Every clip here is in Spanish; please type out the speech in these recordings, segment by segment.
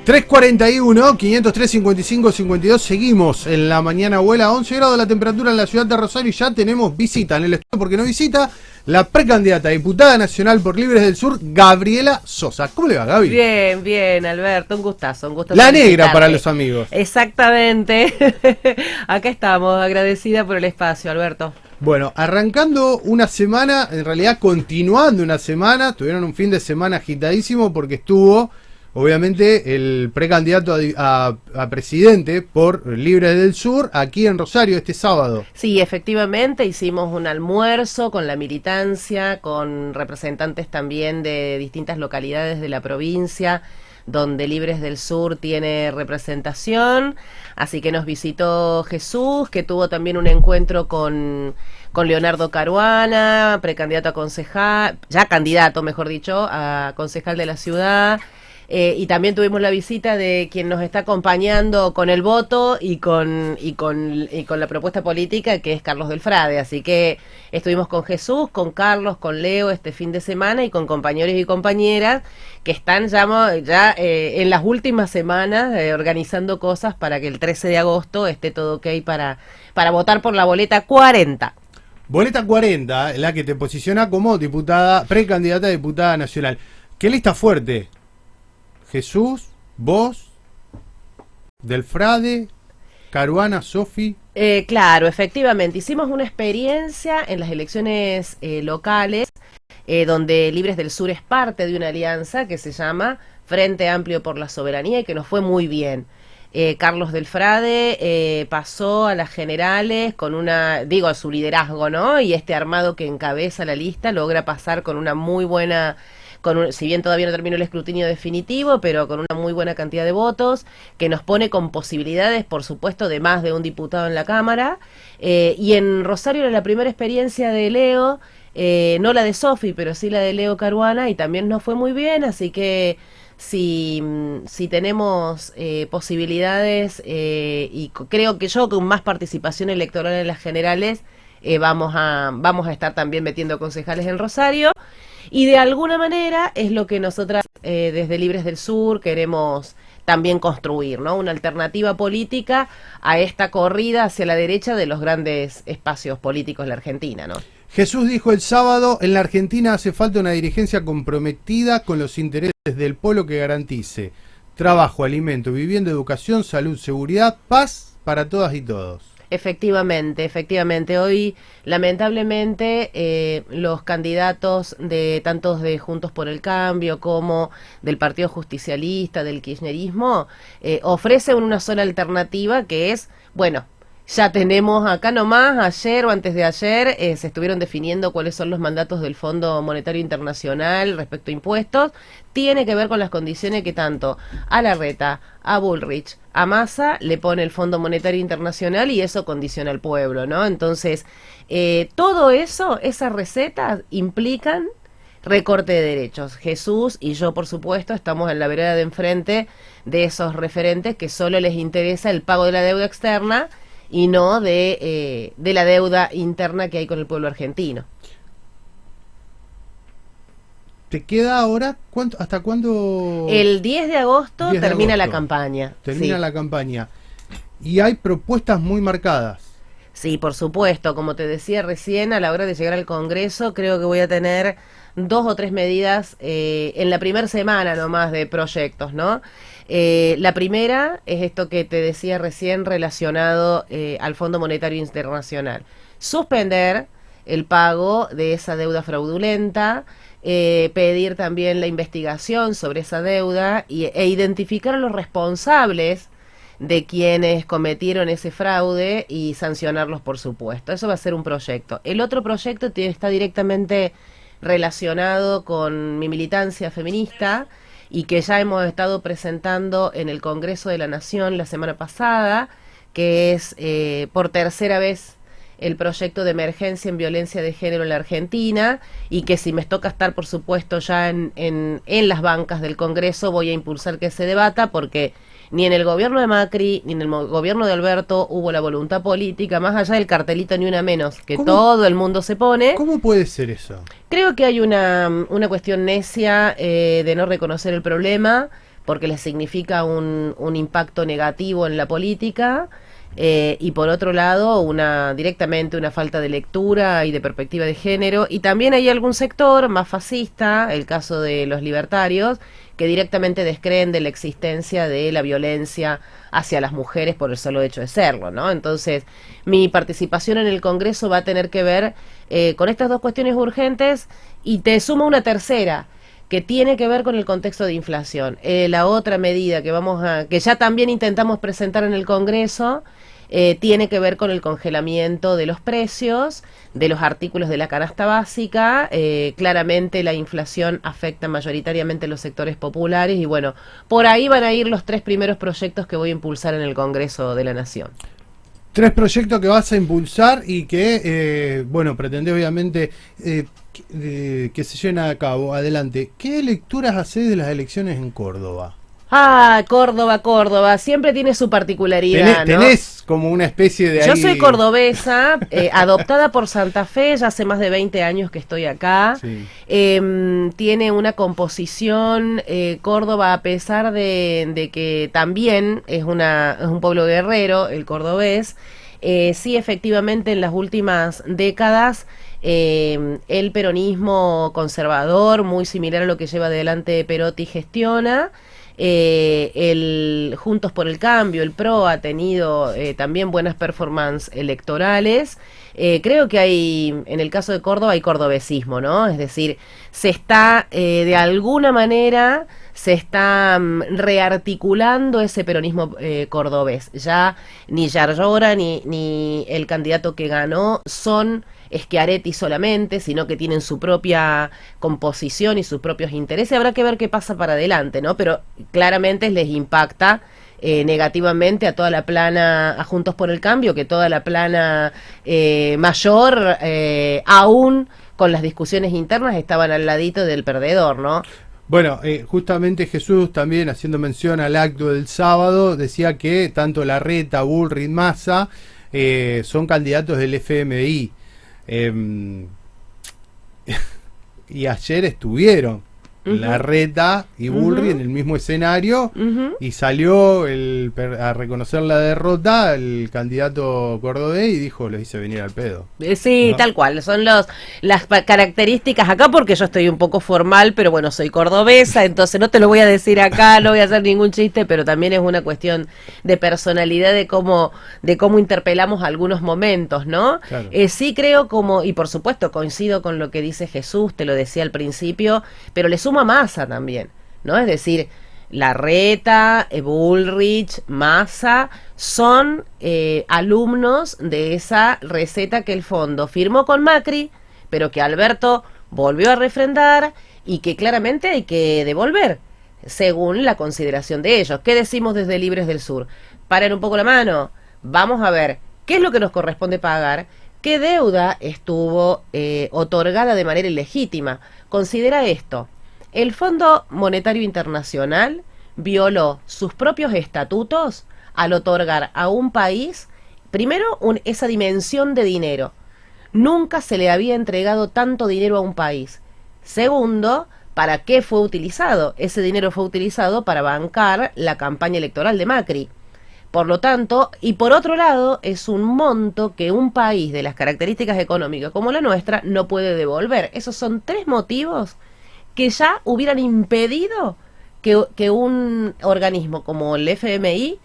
341, 503, 55, 52. Seguimos en la mañana abuela. 11 grados la temperatura en la ciudad de Rosario y ya tenemos visita en el estudio, porque nos visita la precandidata a diputada nacional por Libres del Sur, Gabriela Sosa. ¿Cómo le va, Gaby? Bien, bien, Alberto, un gustazo. La negra para los amigos. Exactamente. Acá estamos, agradecida por el espacio, Alberto. Bueno, arrancando una semana, en realidad continuando una semana, tuvieron un fin de semana agitadísimo porque estuvo, obviamente, el precandidato a presidente por Libres del Sur aquí en Rosario este sábado. Sí, efectivamente, hicimos un almuerzo con la militancia, con representantes también de distintas localidades de la provincia, donde Libres del Sur tiene representación, así que nos visitó Jesús, que tuvo también un encuentro con Leonardo Caruana, precandidato a concejal, ya candidato, mejor dicho, a concejal de la ciudad. Y también tuvimos la visita de quien nos está acompañando con el voto y con la propuesta política, que es Carlos del Frade. Así que estuvimos con Jesús, con Carlos, con Leo este fin de semana y con compañeros y compañeras que están ya en las últimas semanas organizando cosas para que el 13 de agosto esté todo ok para votar por la boleta 40. Boleta 40, la que te posiciona como diputada, precandidata a diputada nacional. ¿Qué lista fuerte? Jesús, vos, Del Frade, Caruana, Sofi. Claro, efectivamente. Hicimos una experiencia en las elecciones locales, donde Libres del Sur es parte de una alianza que se llama Frente Amplio por la Soberanía y que nos fue muy bien. Carlos Del Frade pasó a las generales con a su liderazgo, ¿no? Y este armado que encabeza la lista logra pasar con una muy buena... si bien todavía no terminó el escrutinio definitivo, pero con una muy buena cantidad de votos, que nos pone con posibilidades, por supuesto, de más de un diputado en la Cámara. Y en Rosario era la primera experiencia de Leo, no la de Sofi, pero sí la de Leo Caruana, y también nos fue muy bien, así que si tenemos posibilidades, y creo que con más participación electoral en las generales, vamos a estar también metiendo concejales en Rosario. Y de alguna manera es lo que nosotras desde Libres del Sur queremos también construir, ¿no? Una alternativa política a esta corrida hacia la derecha de los grandes espacios políticos de la Argentina, ¿no? Jesús dijo el sábado, en la Argentina hace falta una dirigencia comprometida con los intereses del pueblo que garantice trabajo, alimento, vivienda, educación, salud, seguridad, paz para todas y todos. Efectivamente. Hoy, lamentablemente, los candidatos tantos de Juntos por el Cambio como del Partido Justicialista, del Kirchnerismo, ofrecen una sola alternativa que es, bueno, ya tenemos acá nomás, ayer o antes de ayer, se estuvieron definiendo cuáles son los mandatos del Fondo Monetario Internacional respecto a impuestos. Tiene que ver con las condiciones que tanto a Larreta, a Bullrich, a Massa le pone el Fondo Monetario Internacional y eso condiciona al pueblo, ¿no? Entonces, todo eso, esas recetas implican recorte de derechos. Jesús y yo, por supuesto, estamos en la vereda de enfrente de esos referentes que solo les interesa el pago de la deuda externa y no de la deuda interna que hay con el pueblo argentino. ¿Te queda ahora? ¿Hasta cuándo? El 10 de agosto termina la campaña. Termina la campaña. Y hay propuestas muy marcadas. Sí, por supuesto. Como te decía recién, a la hora de llegar al Congreso, creo que voy a tener 2 o 3 medidas en la primera semana nomás de proyectos, ¿no? La primera es esto que te decía recién relacionado al Fondo Monetario Internacional. Suspender el pago de esa deuda fraudulenta, pedir también la investigación sobre esa deuda e identificar a los responsables de quienes cometieron ese fraude y sancionarlos, por supuesto. Eso va a ser un proyecto. El otro proyecto está directamente relacionado con mi militancia feminista y que ya hemos estado presentando en el Congreso de la Nación la semana pasada, que es por tercera vez el proyecto de emergencia en violencia de género en la Argentina, y que si me toca estar, por supuesto, ya en las bancas del Congreso, voy a impulsar que se debata, porque ni en el gobierno de Macri, ni en el gobierno de Alberto hubo la voluntad política, más allá del cartelito ni una menos, que todo el mundo se pone. ¿Cómo puede ser eso? Creo que hay una cuestión necia de no reconocer el problema, porque les significa un impacto negativo en la política. Y por otro lado, directamente una falta de lectura y de perspectiva de género, y también hay algún sector más fascista, el caso de los libertarios, que directamente descreen de la existencia de la violencia hacia las mujeres por el solo hecho de serlo, ¿no? Entonces, mi participación en el Congreso va a tener que ver con estas dos cuestiones urgentes, y te sumo una tercera, que tiene que ver con el contexto de inflación. La otra medida que ya también intentamos presentar en el Congreso, tiene que ver con el congelamiento de los precios de los artículos de la canasta básica. Claramente la inflación afecta mayoritariamente a los sectores populares, y bueno, por ahí van a ir los 3 primeros proyectos que voy a impulsar en el Congreso de la Nación. 3 proyectos que vas a impulsar y que, bueno, pretendés obviamente que se lleven a cabo. Adelante. ¿Qué lecturas hacés de las elecciones en Córdoba? Córdoba, siempre tiene su particularidad, ¿no? Tenés como una especie de... Yo soy cordobesa, adoptada por Santa Fe, ya hace más de 20 años que estoy acá. Sí. Tiene una composición, Córdoba, a pesar de que también es un pueblo guerrero, el cordobés, sí, efectivamente, en las últimas décadas, el peronismo conservador, muy similar a lo que lleva adelante Perotti, gestiona. El Juntos por el Cambio, el PRO, ha tenido también buenas performances electorales. Creo que en el caso de Córdoba hay cordobesismo, ¿no? Es decir, se está de alguna manera rearticulando ese peronismo cordobés. Ya ni Yarlora ni el candidato que ganó son Schiaretti solamente, sino que tienen su propia composición y sus propios intereses. Habrá que ver qué pasa para adelante, ¿no? Pero claramente les impacta negativamente a toda la plana, a Juntos por el Cambio, que toda la plana mayor, aún con las discusiones internas, estaban al ladito del perdedor, ¿no? Bueno, justamente Jesús, también haciendo mención al acto del sábado, decía que tanto Larreta, Bullrich, Massa son candidatos del FMI. Y ayer estuvieron Larreta y Bullrich en el mismo escenario, y salió a reconocer la derrota el candidato cordobés y dijo, lo hice venir al pedo. Sí, ¿no? Tal cual, son las características acá, porque yo estoy un poco formal, pero bueno, soy cordobesa, entonces no te lo voy a decir acá, no voy a hacer ningún chiste, pero también es una cuestión de personalidad, de cómo interpelamos algunos momentos, ¿no? Claro. Sí creo y por supuesto coincido con lo que dice Jesús, te lo decía al principio, pero le sumo a Massa también, ¿no? Es decir, Larreta, Bullrich, Massa son alumnos de esa receta que el fondo firmó con Macri, pero que Alberto volvió a refrendar y que claramente hay que devolver, según la consideración de ellos. ¿Qué decimos desde Libres del Sur? Paren un poco la mano, vamos a ver qué es lo que nos corresponde pagar, qué deuda estuvo otorgada de manera ilegítima. Considera esto: el Fondo Monetario Internacional violó sus propios estatutos al otorgar a un país, primero, esa dimensión de dinero. Nunca se le había entregado tanto dinero a un país. Segundo, ¿para qué fue utilizado? Ese dinero fue utilizado para bancar la campaña electoral de Macri. Por lo tanto, y por otro lado, es un monto que un país de las características económicas como la nuestra no puede devolver. Esos son 3 motivos que ya hubieran impedido que un organismo como el FMI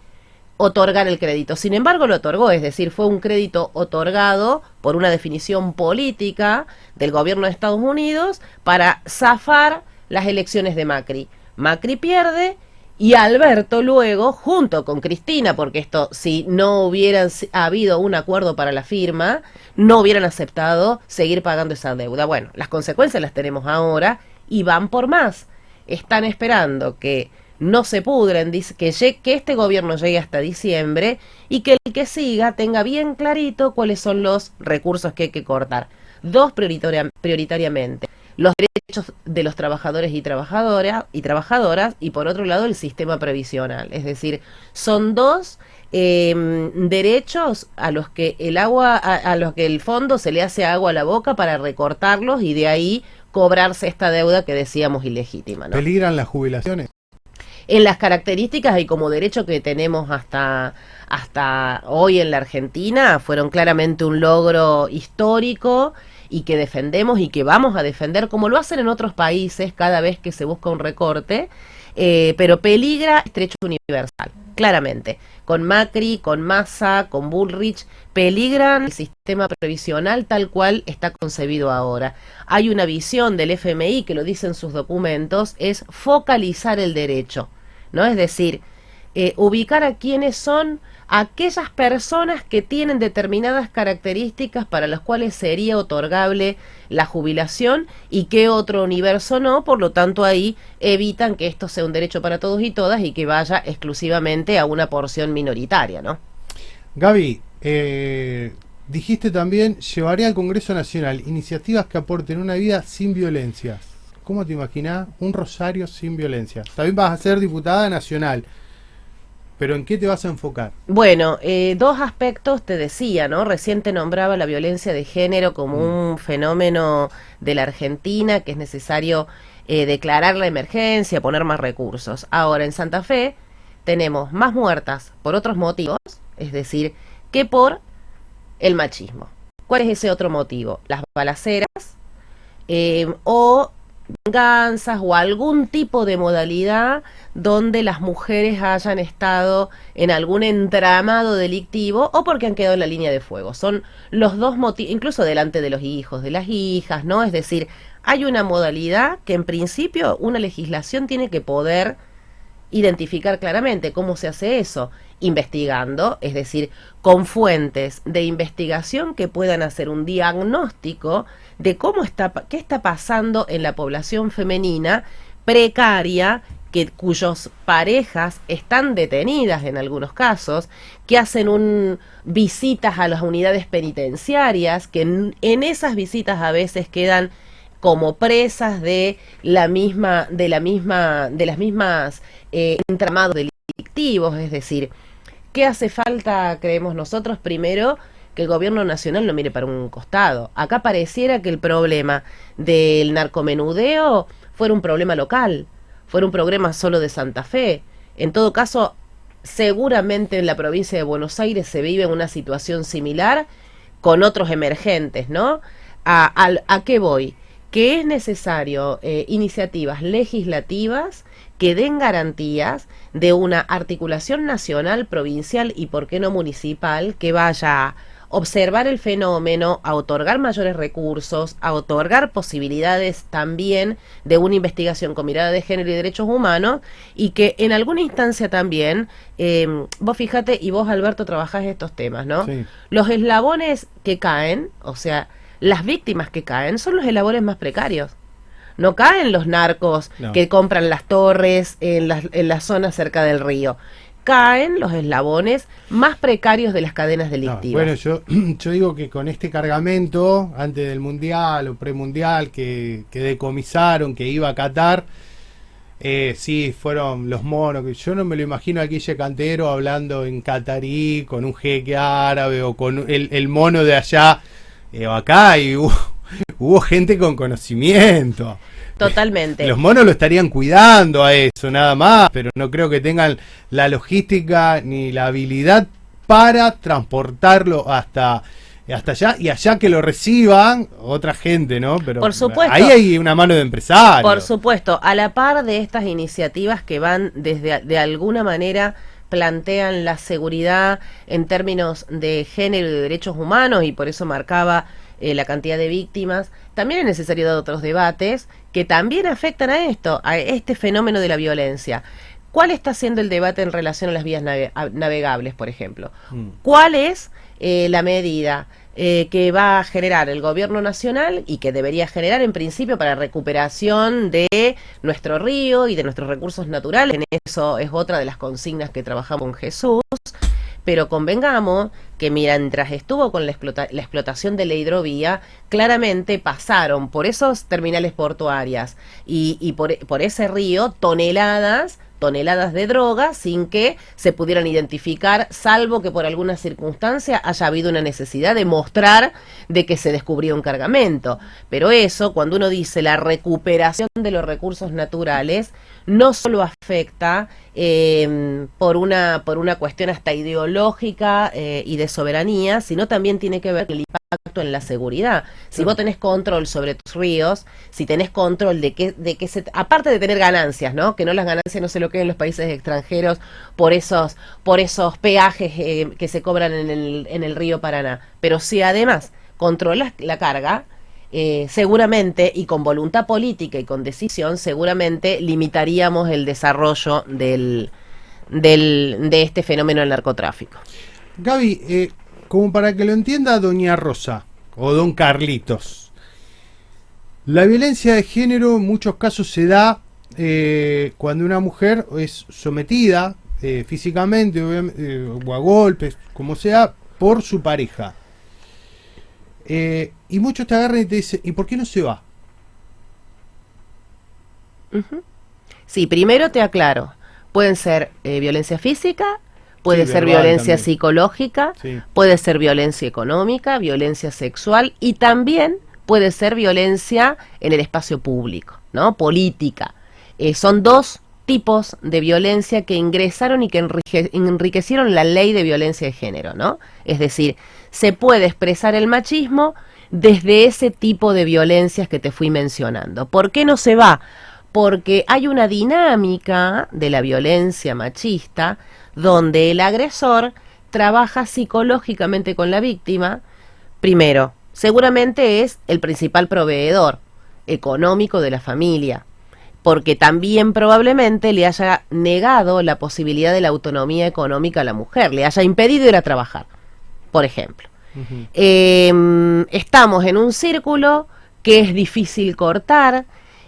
otorgara el crédito. Sin embargo, lo otorgó, es decir, fue un crédito otorgado por una definición política del gobierno de Estados Unidos para zafar las elecciones de Macri. Macri pierde y Alberto luego, junto con Cristina, porque esto, si no hubieran habido un acuerdo para la firma, no hubieran aceptado seguir pagando esa deuda. Bueno, las consecuencias las tenemos ahora y van por más. Están esperando que no se pudren, que este gobierno llegue hasta diciembre y que el que siga tenga bien clarito cuáles son los recursos que hay que cortar. 2 prioritariamente: los derechos de los trabajadores y trabajadoras, y por otro lado el sistema previsional. Es decir, son 2 derechos a los que el fondo se le hace agua a la boca para recortarlos y de ahí cobrarse esta deuda que decíamos ilegítima, ¿no? ¿Peligran las jubilaciones? en las características y como derecho que tenemos hasta hoy en la Argentina, fueron claramente un logro histórico y que defendemos y que vamos a defender, como lo hacen en otros países cada vez que se busca un recorte, pero peligra el derecho universal, claramente. Con Macri, con Massa, con Bullrich, peligran el sistema previsional tal cual está concebido ahora. Hay una visión del FMI que lo dice en sus documentos, es focalizar el derecho, ¿no? Es decir, ubicar a quiénes son aquellas personas que tienen determinadas características para las cuales sería otorgable la jubilación y qué otro universo no, por lo tanto ahí evitan que esto sea un derecho para todos y todas y que vaya exclusivamente a una porción minoritaria, ¿no? Gaby, dijiste también, llevaré al Congreso Nacional iniciativas que aporten una vida sin violencias. ¿Cómo te imaginás un Rosario sin violencia? También vas a ser diputada nacional. ¿Pero en qué te vas a enfocar? Bueno, dos aspectos te decía, ¿no? Recién te nombraba la violencia de género como un fenómeno de la Argentina, que es necesario declarar la emergencia, poner más recursos. Ahora, en Santa Fe tenemos más muertas por otros motivos, es decir, que por el machismo. ¿Cuál es ese otro motivo? Las balaceras o venganzas o algún tipo de modalidad donde las mujeres hayan estado en algún entramado delictivo o porque han quedado en la línea de fuego. Son los dos motivos, incluso delante de los hijos, de las hijas, ¿no? Es decir, hay una modalidad que en principio una legislación tiene que poder identificar claramente. ¿Cómo se hace eso? Investigando, es decir, con fuentes de investigación que puedan hacer un diagnóstico de qué está pasando en la población femenina precaria, cuyos parejas están detenidas en algunos casos, que hacen visitas a las unidades penitenciarias, que en esas visitas a veces quedan como presas de las mismas entramados delictivos. Es decir, ¿qué hace falta, creemos nosotros? Primero, que el gobierno nacional no mire para un costado. Acá pareciera que el problema del narcomenudeo fuera un problema local, fuera un problema solo de Santa Fe. En todo caso, seguramente en la provincia de Buenos Aires se vive una situación similar con otros emergentes, ¿no? ¿A qué voy? Que es necesario iniciativas legislativas que den garantías de una articulación nacional, provincial y, por qué no, municipal, que vaya a observar el fenómeno, a otorgar mayores recursos, a otorgar posibilidades también de una investigación con mirada de género y derechos humanos, y que en alguna instancia también, vos fíjate, y vos, Alberto, trabajás estos temas, ¿no? Sí. Los eslabones que caen, o sea, las víctimas que caen, son los eslabones más precarios. No caen los narcos que compran las torres en las zonas cerca del río. Caen los eslabones más precarios de las cadenas delictivas. Bueno, yo digo que con este cargamento, antes del Mundial o premundial, que decomisaron, que iba a Qatar, sí, fueron los monos, que yo no me lo imagino aquí ese cantero hablando en catarí, con un jeque árabe o con el mono de allá, acá, y hubo gente con conocimiento. Totalmente. Los monos lo estarían cuidando a eso, nada más, pero no creo que tengan la logística ni la habilidad para transportarlo hasta allá, y allá que lo reciban otra gente, ¿no? Pero por supuesto, ahí hay una mano de empresario. Por supuesto, a la par de estas iniciativas que van de alguna manera plantean la seguridad en términos de género y de derechos humanos, y por eso marcaba la cantidad de víctimas, también es necesario dar otros debates que también afectan a esto, a este fenómeno de la violencia. ¿Cuál está siendo el debate en relación a las vías navegables, por ejemplo? ¿Cuál es la medida que va a generar el gobierno nacional y que debería generar en principio para recuperación de nuestro río y de nuestros recursos naturales? En eso es otra de las consignas que trabajamos con Jesús. Pero convengamos que mientras estuvo con la explotación de la hidrovía, claramente pasaron por esos terminales portuarias y por ese río toneladas toneladas de droga sin que se pudieran identificar, salvo que por alguna circunstancia haya habido una necesidad de mostrar de que se descubrió un cargamento. Pero eso, cuando uno dice la recuperación de los recursos naturales, no solo afecta por una cuestión hasta ideológica y de soberanía, sino también tiene que ver con el impacto en la seguridad. Si vos tenés control sobre tus ríos, si tenés control de que aparte de tener ganancias, ¿no? Que no las ganancias no se lo queden los países extranjeros por esos peajes que se cobran en el río Paraná, pero si además controlas la carga, seguramente, y con voluntad política y con decisión, seguramente limitaríamos el desarrollo de este fenómeno del narcotráfico. Gaby, como para que lo entienda doña Rosa o don Carlitos, la violencia de género en muchos casos se da cuando una mujer es sometida físicamente o a golpes, como sea, por su pareja. Y muchos te agarran y te dicen, ¿y por qué no se va? Sí, primero te aclaro, pueden ser violencia física, puede ser violencia también psicológica, puede ser violencia económica, violencia sexual y también puede ser violencia en el espacio público, ¿no? Política. Son dos tipos de violencia que ingresaron y que enriquecieron la ley de violencia de género, ¿no? Es decir, se puede expresar el machismo desde ese tipo de violencias que te fui mencionando. ¿Por qué no se va? Porque hay una dinámica de la violencia machista donde el agresor trabaja psicológicamente con la víctima. Primero, seguramente es el principal proveedor económico de la familia, porque también probablemente le haya negado la posibilidad de la autonomía económica a la mujer, le haya impedido ir a trabajar, por ejemplo. Estamos en un círculo que es difícil cortar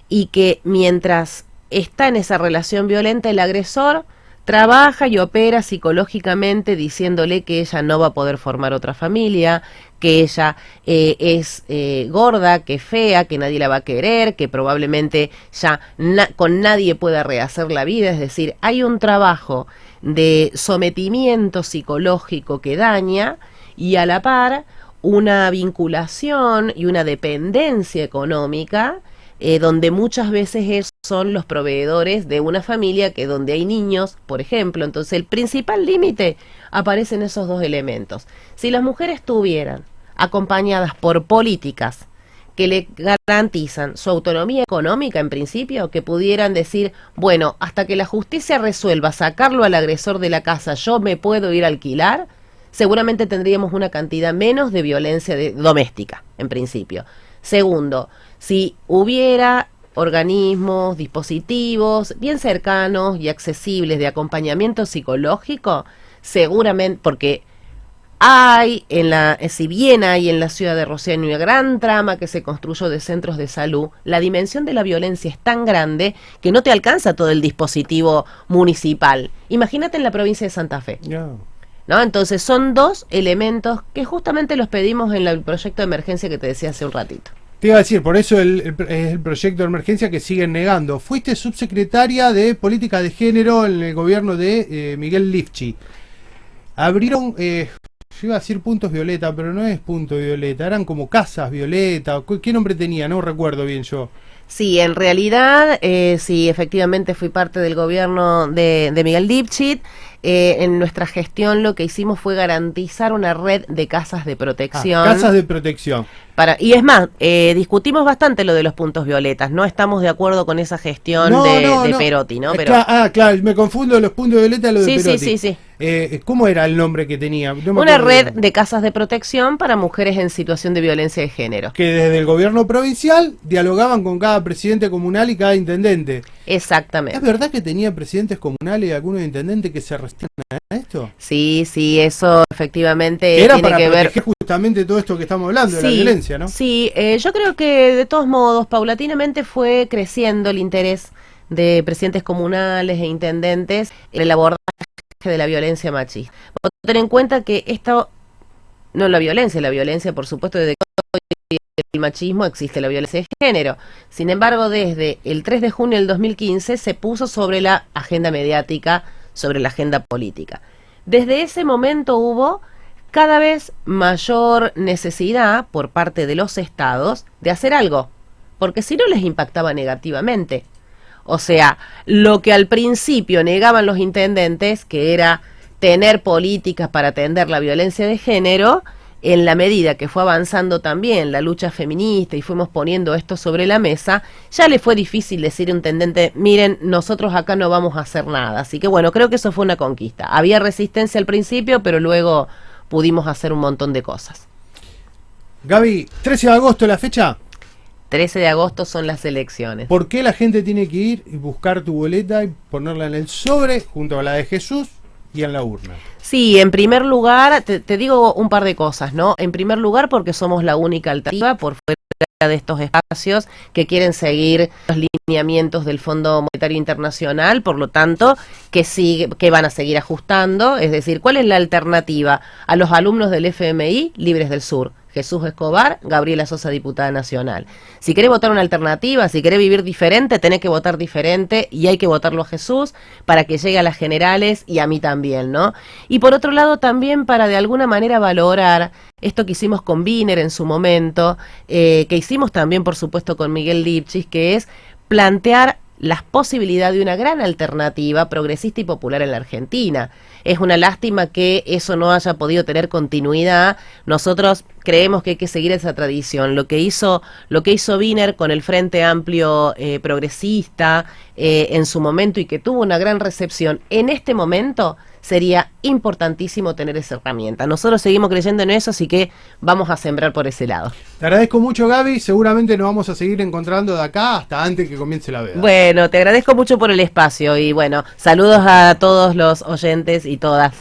y que mientras está en esa relación violenta el agresor trabaja y opera psicológicamente diciéndole que ella no va a poder formar otra familia, que ella es gorda, que es fea, que nadie la va a querer, que probablemente ya con nadie pueda rehacer la vida. Es decir, hay un trabajo de sometimiento psicológico que daña y a la par una vinculación y una dependencia económica donde muchas veces ellos son los proveedores de una familia que donde hay niños, por ejemplo. Entonces el principal límite aparece en esos dos elementos. Si las mujeres estuvieran acompañadas por políticas que le garantizan su autonomía económica en principio, que pudieran decir, bueno, hasta que la justicia resuelva sacarlo al agresor de la casa, yo me puedo ir a alquilar, seguramente tendríamos una cantidad menos de violencia doméstica, en principio. Segundo, si hubiera organismos, dispositivos bien cercanos y accesibles de acompañamiento psicológico, seguramente, porque si bien hay en la ciudad de Rosario una gran trama que se construyó de centros de salud, la dimensión de la violencia es tan grande que no te alcanza todo el dispositivo municipal. Imagínate en la provincia de Santa Fe. ¿No? Entonces son dos elementos que justamente los pedimos en el proyecto de emergencia que te decía hace un ratito. Te iba a decir, por eso es el proyecto de emergencia que siguen negando. Fuiste subsecretaria de Política de Género en el gobierno de Miguel Lifchi. Abrieron, yo iba a decir puntos violeta, pero no es punto violeta, eran como casas violeta. ¿Qué nombre tenía? No recuerdo bien yo. Sí, en realidad, sí, efectivamente fui parte del gobierno de Miguel Lifchit. En nuestra gestión lo que hicimos fue garantizar una red de casas de protección. Casas de protección. Y es más, discutimos bastante lo de los puntos violetas. No estamos de acuerdo con esa gestión de Perotti, ¿no? Pero... Claro, me confundo los puntos violetas lo de Perotti. Sí. ¿Cómo era el nombre que tenía? Una red de casas de protección para mujeres en situación de violencia de género. Que desde el gobierno provincial dialogaban con cada presidente comunal y cada intendente. Exactamente. ¿Es verdad que tenía presidentes comunales y algunos intendentes que se resistían a esto? Sí, eso efectivamente era tiene para que ver justamente todo esto que estamos hablando, de la violencia, ¿no? Sí, yo creo que de todos modos, paulatinamente fue creciendo el interés de presidentes comunales e intendentes en el abordaje de la violencia machista. Ten en cuenta que esto, no la violencia por supuesto, desde machismo existe la violencia de género. Sin embargo, desde el 3 de junio del 2015 se puso sobre la agenda mediática, sobre la agenda política. Desde ese momento hubo cada vez mayor necesidad por parte de los estados de hacer algo, porque si no les impactaba negativamente. O sea, lo que al principio negaban los intendentes, que era tener políticas para atender la violencia de género, en la medida que fue avanzando también la lucha feminista y fuimos poniendo esto sobre la mesa, ya le fue difícil decir a un intendente, miren, nosotros acá no vamos a hacer nada. Así que bueno, creo que eso fue una conquista. Había resistencia al principio, pero luego pudimos hacer un montón de cosas. Gaby, 13 de agosto la fecha. 13 de agosto son las elecciones. ¿Por qué la gente tiene que ir y buscar tu boleta y ponerla en el sobre junto a la de Jesús y en la urna? Sí, en primer lugar, te digo un par de cosas, ¿no? En primer lugar, porque somos la única alternativa por fuera de estos espacios que quieren seguir los lineamientos del Fondo Monetario Internacional, por lo tanto, que van a seguir ajustando. Es decir, ¿cuál es la alternativa? A los alumnos del FMI, Libres del Sur. Jesús Escobar, Gabriela Sosa, diputada nacional. Si querés votar una alternativa, si querés vivir diferente, tenés que votar diferente y hay que votarlo a Jesús para que llegue a las generales y a mí también, ¿no? Y por otro lado también para de alguna manera valorar esto que hicimos con Wiener en su momento, que hicimos también por supuesto con Miguel Lipchitz, que es plantear las posibilidades de una gran alternativa progresista y popular en la Argentina. Es una lástima que eso no haya podido tener continuidad. Nosotros creemos que hay que seguir esa tradición. Lo que hizo Wiener con el Frente Amplio Progresista en su momento y que tuvo una gran recepción, en este momento sería importantísimo tener esa herramienta. Nosotros seguimos creyendo en eso, así que vamos a sembrar por ese lado. Te agradezco mucho, Gaby. Seguramente nos vamos a seguir encontrando de acá hasta antes que comience la veda. Bueno, te agradezco mucho por el espacio y bueno, saludos a todos los oyentes y todas.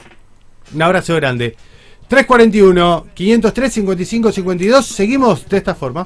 Un abrazo grande. 341-503-5552. Seguimos de esta forma.